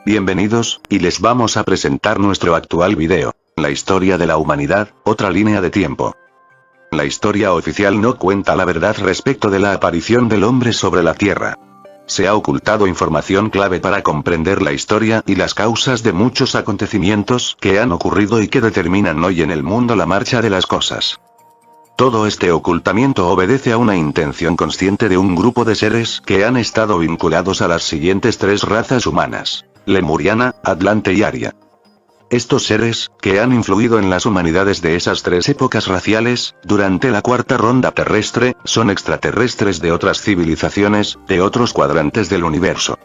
Bienvenidos, y les vamos a presentar nuestro actual video. La historia de la humanidad, otra línea de tiempo. La historia oficial no cuenta la verdad respecto de la aparición del hombre sobre la Tierra. Se ha ocultado información clave para comprender la historia y las causas de muchos acontecimientos que han ocurrido y que determinan hoy en el mundo la marcha de las cosas. Todo este ocultamiento obedece a una intención consciente de un grupo de seres que han estado vinculados a las siguientes tres razas humanas: Lemuriana, Atlante y Aria. Estos seres, que han influido en las humanidades de esas tres épocas raciales, durante la cuarta ronda terrestre, son extraterrestres de otras civilizaciones, de otros cuadrantes del universo.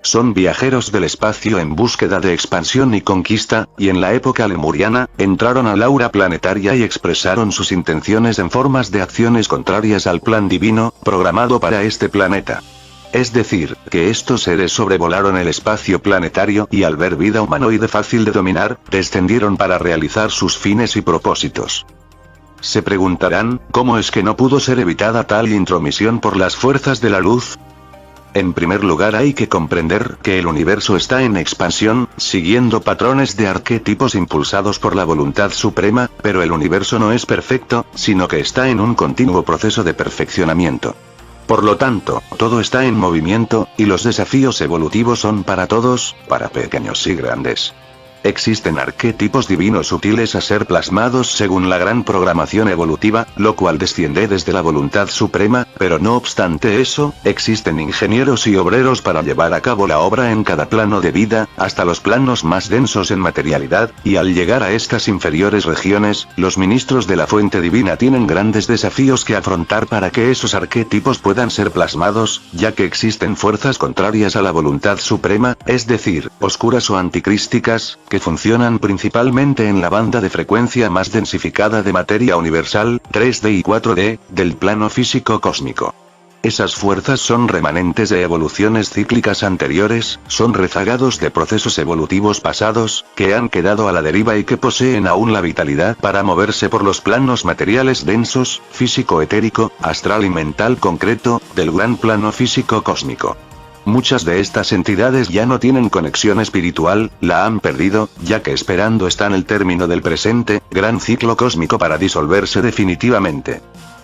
Son viajeros del espacio en búsqueda de expansión y conquista, y en la época lemuriana, entraron al aura planetaria y expresaron sus intenciones en formas de acciones contrarias al plan divino, programado para este planeta. Es decir, que estos seres sobrevolaron el espacio planetario y al ver vida humanoide fácil de dominar, descendieron para realizar sus fines y propósitos. Se preguntarán, ¿cómo es que no pudo ser evitada tal intromisión por las fuerzas de la luz? En primer lugar hay que comprender que el universo está en expansión, siguiendo patrones de arquetipos impulsados por la voluntad suprema, pero el universo no es perfecto, sino que está en un continuo proceso de perfeccionamiento. Por lo tanto, todo está en movimiento, y los desafíos evolutivos son para todos, para pequeños y grandes. Existen arquetipos divinos sutiles a ser plasmados según la gran programación evolutiva, lo cual desciende desde la voluntad suprema, pero no obstante eso, existen ingenieros y obreros para llevar a cabo la obra en cada plano de vida, hasta los planos más densos en materialidad, y al llegar a estas inferiores regiones, los ministros de la fuente divina tienen grandes desafíos que afrontar para que esos arquetipos puedan ser plasmados, ya que existen fuerzas contrarias a la voluntad suprema, es decir, oscuras o anticrísticas, que funcionan principalmente en la banda de frecuencia más densificada de materia universal, 3D y 4D, del plano físico cósmico. Esas fuerzas son remanentes de evoluciones cíclicas anteriores, son rezagados de procesos evolutivos pasados, que han quedado a la deriva y que poseen aún la vitalidad para moverse por los planos materiales densos, físico-etérico, astral y mental concreto, del gran plano físico cósmico. Muchas de estas entidades ya no tienen conexión espiritual, la han perdido, ya que esperando están el término del presente, gran ciclo cósmico para disolverse definitivamente.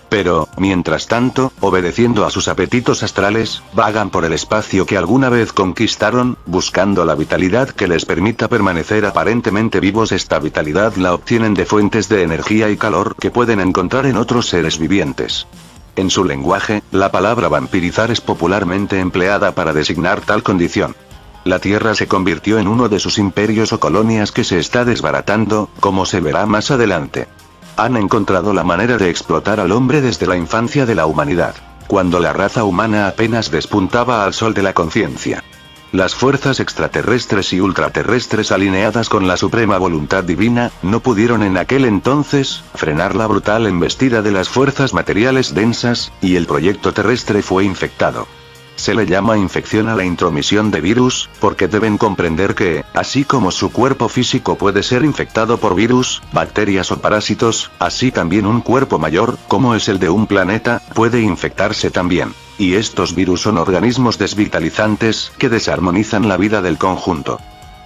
Pero, mientras tanto, obedeciendo a sus apetitos astrales, vagan por el espacio que alguna vez conquistaron, buscando la vitalidad que les permita permanecer aparentemente vivos. Esta vitalidad la obtienen de fuentes de energía y calor que pueden encontrar en otros seres vivientes. En su lenguaje, la palabra vampirizar es popularmente empleada para designar tal condición. La Tierra se convirtió en uno de sus imperios o colonias que se está desbaratando, como se verá más adelante. Han encontrado la manera de explotar al hombre desde la infancia de la humanidad, cuando la raza humana apenas despuntaba al sol de la conciencia. Las fuerzas extraterrestres y ultraterrestres alineadas con la suprema voluntad divina, no pudieron en aquel entonces, frenar la brutal embestida de las fuerzas materiales densas, y el proyecto terrestre fue infectado. Se le llama infección a la intromisión de virus, porque deben comprender que, así como su cuerpo físico puede ser infectado por virus, bacterias o parásitos, así también un cuerpo mayor, como es el de un planeta, puede infectarse también. Y estos virus son organismos desvitalizantes, que desarmonizan la vida del conjunto.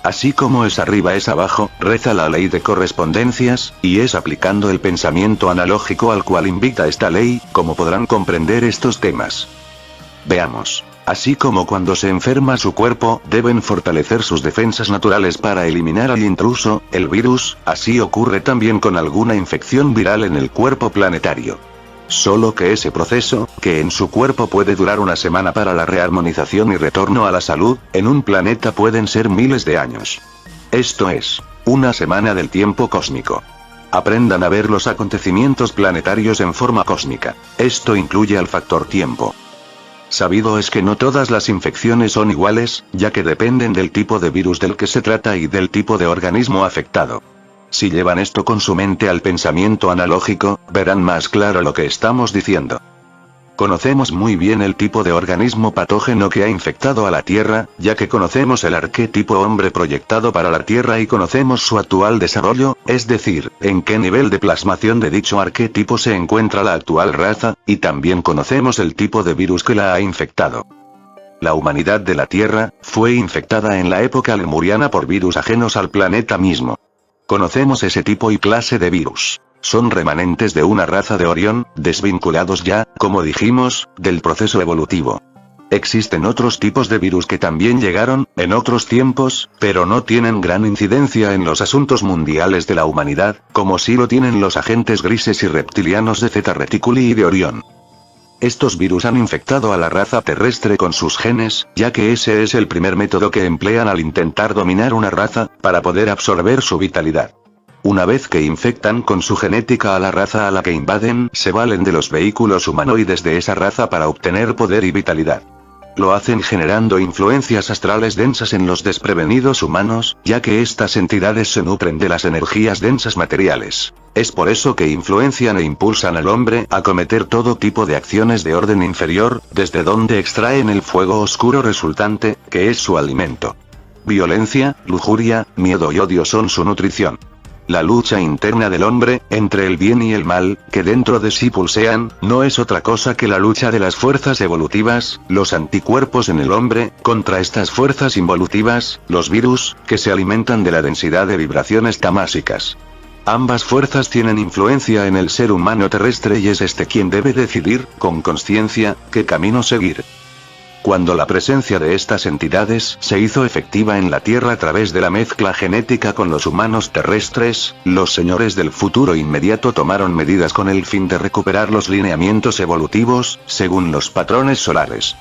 Así como es arriba es abajo, reza la ley de correspondencias, y es aplicando el pensamiento analógico al cual invita esta ley, como podrán comprender estos temas. Veamos. Así como cuando se enferma su cuerpo, deben fortalecer sus defensas naturales para eliminar al intruso, el virus, así ocurre también con alguna infección viral en el cuerpo planetario. Solo que ese proceso, que en su cuerpo puede durar una semana para la rearmonización y retorno a la salud, en un planeta pueden ser miles de años. Esto es, una semana del tiempo cósmico. Aprendan a ver los acontecimientos planetarios en forma cósmica. Esto incluye al factor tiempo. Sabido es que no todas las infecciones son iguales, ya que dependen del tipo de virus del que se trata y del tipo de organismo afectado. Si llevan esto con su mente al pensamiento analógico, verán más claro lo que estamos diciendo. Conocemos muy bien el tipo de organismo patógeno que ha infectado a la Tierra, ya que conocemos el arquetipo hombre proyectado para la Tierra y conocemos su actual desarrollo, es decir, en qué nivel de plasmación de dicho arquetipo se encuentra la actual raza, y también conocemos el tipo de virus que la ha infectado. La humanidad de la Tierra fue infectada en la época lemuriana por virus ajenos al planeta mismo. Conocemos ese tipo y clase de virus. Son remanentes de una raza de Orión, desvinculados ya, como dijimos, del proceso evolutivo. Existen otros tipos de virus que también llegaron, en otros tiempos, pero no tienen gran incidencia en los asuntos mundiales de la humanidad, como sí lo tienen los agentes grises y reptilianos de Zeta Reticuli y de Orión. Estos virus han infectado a la raza terrestre con sus genes, ya que ese es el primer método que emplean al intentar dominar una raza, para poder absorber su vitalidad. Una vez que infectan con su genética a la raza a la que invaden, se valen de los vehículos humanoides de esa raza para obtener poder y vitalidad. Lo hacen generando influencias astrales densas en los desprevenidos humanos, ya que estas entidades se nutren de las energías densas materiales. Es por eso que influencian e impulsan al hombre a cometer todo tipo de acciones de orden inferior, desde donde extraen el fuego oscuro resultante, que es su alimento. Violencia, lujuria, miedo y odio son su nutrición. La lucha interna del hombre, entre el bien y el mal, que dentro de sí pulsean, no es otra cosa que la lucha de las fuerzas evolutivas, los anticuerpos en el hombre, contra estas fuerzas involutivas, los virus, que se alimentan de la densidad de vibraciones tamásicas. Ambas fuerzas tienen influencia en el ser humano terrestre y es este quien debe decidir, con conciencia, qué camino seguir. Cuando la presencia de estas entidades se hizo efectiva en la Tierra a través de la mezcla genética con los humanos terrestres, los señores del futuro inmediato tomaron medidas con el fin de recuperar los lineamientos evolutivos, según los patrones solares.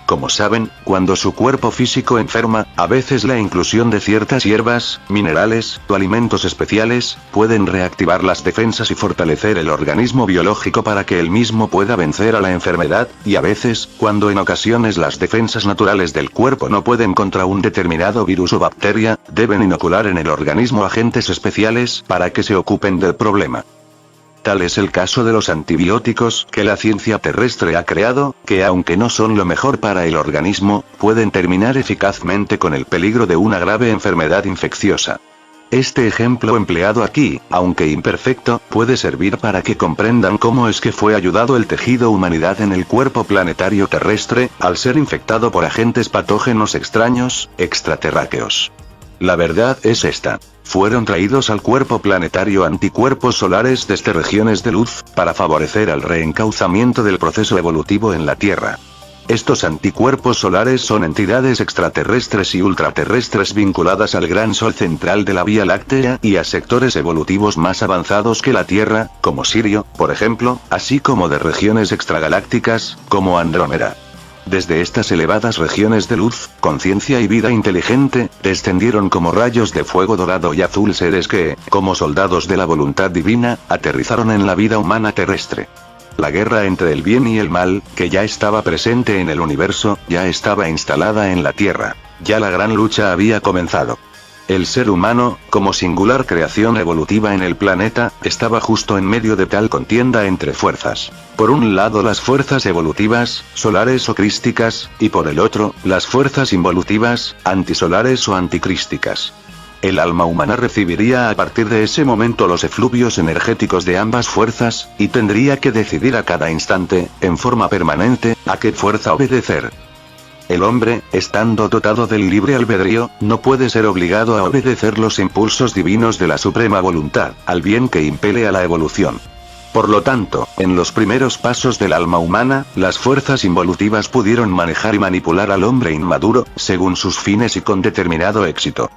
Como saben, cuando su cuerpo físico enferma, a veces la inclusión de ciertas hierbas, minerales, o alimentos especiales, pueden reactivar las defensas y fortalecer el organismo biológico para que él mismo pueda vencer a la enfermedad, y a veces, cuando en ocasiones las defensas naturales del cuerpo no pueden contra un determinado virus o bacteria, deben inocular en el organismo agentes especiales para que se ocupen del problema. Tal es el caso de los antibióticos que la ciencia terrestre ha creado, que aunque no son lo mejor para el organismo, pueden terminar eficazmente con el peligro de una grave enfermedad infecciosa. Este ejemplo empleado aquí, aunque imperfecto, puede servir para que comprendan cómo es que fue ayudado el tejido humanidad en el cuerpo planetario terrestre, al ser infectado por agentes patógenos extraños, extraterráqueos. La verdad es esta. Fueron traídos al cuerpo planetario anticuerpos solares desde regiones de luz, para favorecer el reencauzamiento del proceso evolutivo en la Tierra. Estos anticuerpos solares son entidades extraterrestres y ultraterrestres vinculadas al gran Sol central de la Vía Láctea y a sectores evolutivos más avanzados que la Tierra, como Sirio, por ejemplo, así como de regiones extragalácticas, como Andrómeda. Desde estas elevadas regiones de luz, conciencia y vida inteligente, descendieron como rayos de fuego dorado y azul seres que, como soldados de la voluntad divina, aterrizaron en la vida humana terrestre. La guerra entre el bien y el mal, que ya estaba presente en el universo, ya estaba instalada en la Tierra. Ya la gran lucha había comenzado. El ser humano, como singular creación evolutiva en el planeta, estaba justo en medio de tal contienda entre fuerzas. Por un lado las fuerzas evolutivas, solares o crísticas, y por el otro, las fuerzas involutivas, antisolares o anticrísticas. El alma humana recibiría a partir de ese momento los efluvios energéticos de ambas fuerzas, y tendría que decidir a cada instante, en forma permanente, a qué fuerza obedecer. El hombre, estando dotado del libre albedrío, no puede ser obligado a obedecer los impulsos divinos de la suprema voluntad, al bien que impele a la evolución. Por lo tanto, en los primeros pasos del alma humana, las fuerzas involutivas pudieron manejar y manipular al hombre inmaduro, según sus fines y con determinado éxito.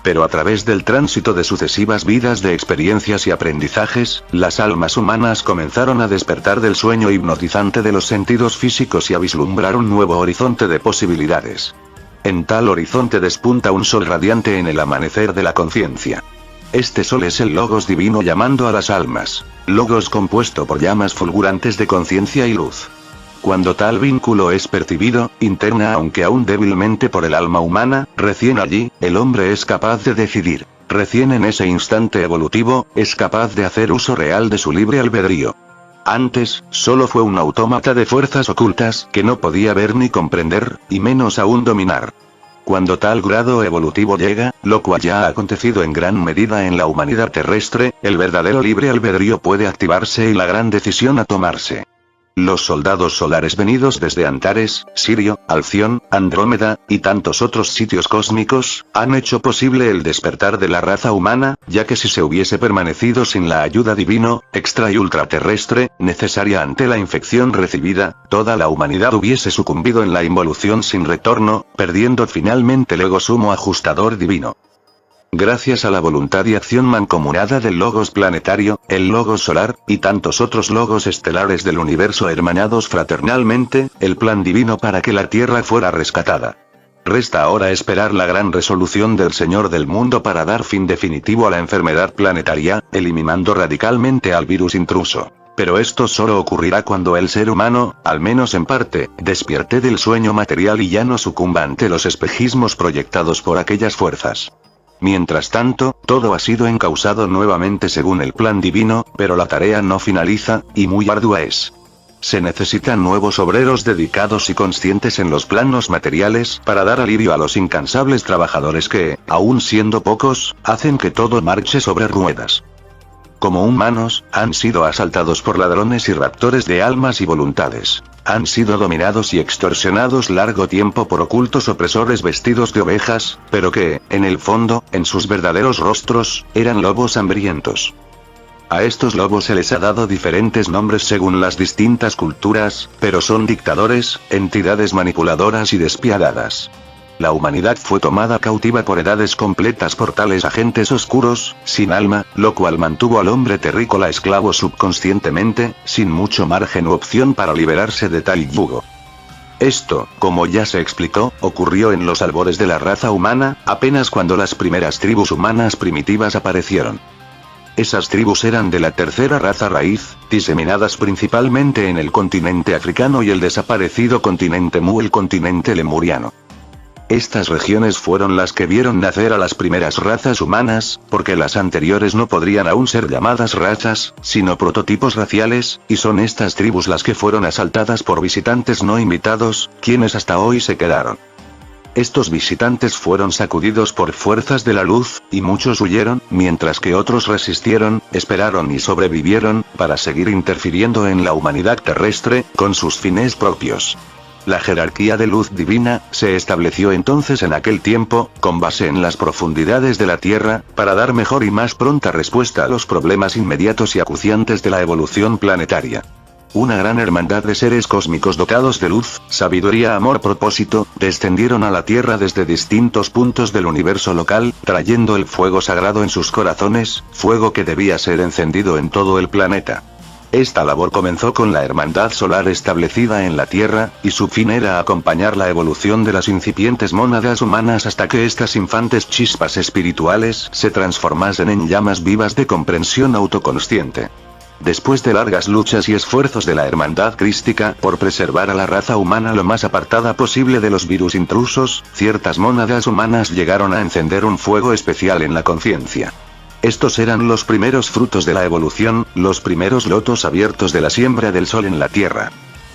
Pero a través del tránsito de sucesivas vidas de experiencias y aprendizajes, las almas humanas comenzaron a despertar del sueño hipnotizante de los sentidos físicos y a vislumbrar un nuevo horizonte de posibilidades. En tal horizonte despunta un sol radiante en el amanecer de la conciencia. Este sol es el Logos divino llamando a las almas. Logos compuesto por llamas fulgurantes de conciencia y luz. Cuando tal vínculo es percibido, interna aunque aún débilmente por el alma humana, recién allí, el hombre es capaz de decidir. Recién en ese instante evolutivo, es capaz de hacer uso real de su libre albedrío. Antes, solo fue un autómata de fuerzas ocultas que no podía ver ni comprender, y menos aún dominar. Cuando tal grado evolutivo llega, lo cual ya ha acontecido en gran medida en la humanidad terrestre, el verdadero libre albedrío puede activarse y la gran decisión a tomarse. Los soldados solares venidos desde Antares, Sirio, Alción, Andrómeda, y tantos otros sitios cósmicos, han hecho posible el despertar de la raza humana, ya que si se hubiese permanecido sin la ayuda divino, extra y ultraterrestre, necesaria ante la infección recibida, toda la humanidad hubiese sucumbido en la involución sin retorno, perdiendo finalmente el ego sumo ajustador divino. Gracias a la voluntad y acción mancomunada del Logos planetario, el Logos solar, y tantos otros Logos estelares del universo hermanados fraternalmente, el plan divino para que la Tierra fuera rescatada. Resta ahora esperar la gran resolución del Señor del mundo para dar fin definitivo a la enfermedad planetaria, eliminando radicalmente al virus intruso. Pero esto solo ocurrirá cuando el ser humano, al menos en parte, despierte del sueño material y ya no sucumba ante los espejismos proyectados por aquellas fuerzas. Mientras tanto, todo ha sido encauzado nuevamente según el plan divino, pero la tarea no finaliza, y muy ardua es. Se necesitan nuevos obreros dedicados y conscientes en los planos materiales para dar alivio a los incansables trabajadores que, aun siendo pocos, hacen que todo marche sobre ruedas. Como humanos, han sido asaltados por ladrones y raptores de almas y voluntades. Han sido dominados y extorsionados largo tiempo por ocultos opresores vestidos de ovejas, pero que, en el fondo, en sus verdaderos rostros, eran lobos hambrientos. A estos lobos se les ha dado diferentes nombres según las distintas culturas, pero son dictadores, entidades manipuladoras y despiadadas. La humanidad fue tomada cautiva por edades completas por tales agentes oscuros, sin alma, lo cual mantuvo al hombre terrícola esclavo subconscientemente, sin mucho margen u opción para liberarse de tal yugo. Esto, como ya se explicó, ocurrió en los albores de la raza humana, apenas cuando las primeras tribus humanas primitivas aparecieron. Esas tribus eran de la tercera raza raíz, diseminadas principalmente en el continente africano y el desaparecido continente Mu, el continente lemuriano. Estas regiones fueron las que vieron nacer a las primeras razas humanas, porque las anteriores no podrían aún ser llamadas razas, sino prototipos raciales, y son estas tribus las que fueron asaltadas por visitantes no invitados, quienes hasta hoy se quedaron. Estos visitantes fueron sacudidos por fuerzas de la luz, y muchos huyeron, mientras que otros resistieron, esperaron y sobrevivieron, para seguir interfiriendo en la humanidad terrestre, con sus fines propios. La jerarquía de luz divina, se estableció entonces en aquel tiempo, con base en las profundidades de la Tierra, para dar mejor y más pronta respuesta a los problemas inmediatos y acuciantes de la evolución planetaria. Una gran hermandad de seres cósmicos dotados de luz, sabiduría, amor, propósito, descendieron a la Tierra desde distintos puntos del universo local, trayendo el fuego sagrado en sus corazones, fuego que debía ser encendido en todo el planeta. Esta labor comenzó con la hermandad solar establecida en la Tierra, y su fin era acompañar la evolución de las incipientes mónadas humanas hasta que estas infantes chispas espirituales se transformasen en llamas vivas de comprensión autoconsciente. Después de largas luchas y esfuerzos de la hermandad crística por preservar a la raza humana lo más apartada posible de los virus intrusos, ciertas mónadas humanas llegaron a encender un fuego especial en la conciencia. Estos eran los primeros frutos de la evolución, los primeros lotos abiertos de la siembra del sol en la Tierra.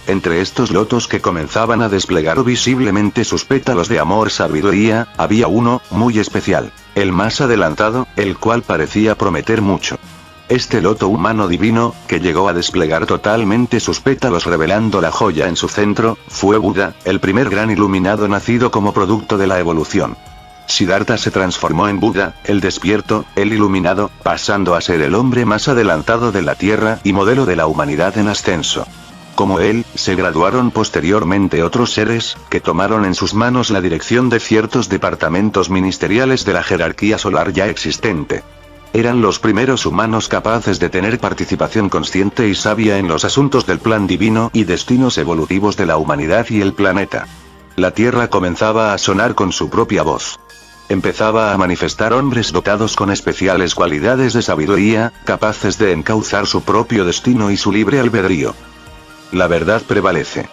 Entre estos lotos que comenzaban a desplegar visiblemente sus pétalos de amor sabiduría, había uno, muy especial, el más adelantado, el cual parecía prometer mucho. Este loto humano divino, que llegó a desplegar totalmente sus pétalos revelando la joya en su centro, fue Buda, el primer gran iluminado nacido como producto de la evolución. Siddhartha se transformó en Buda, el despierto, el iluminado, pasando a ser el hombre más adelantado de la Tierra y modelo de la humanidad en ascenso. Como él, se graduaron posteriormente otros seres, que tomaron en sus manos la dirección de ciertos departamentos ministeriales de la jerarquía solar ya existente. Eran los primeros humanos capaces de tener participación consciente y sabia en los asuntos del plan divino y destinos evolutivos de la humanidad y el planeta. La Tierra comenzaba a sonar con su propia voz. Empezaba a manifestar hombres dotados con especiales cualidades de sabiduría, capaces de encauzar su propio destino y su libre albedrío. La verdad prevalece.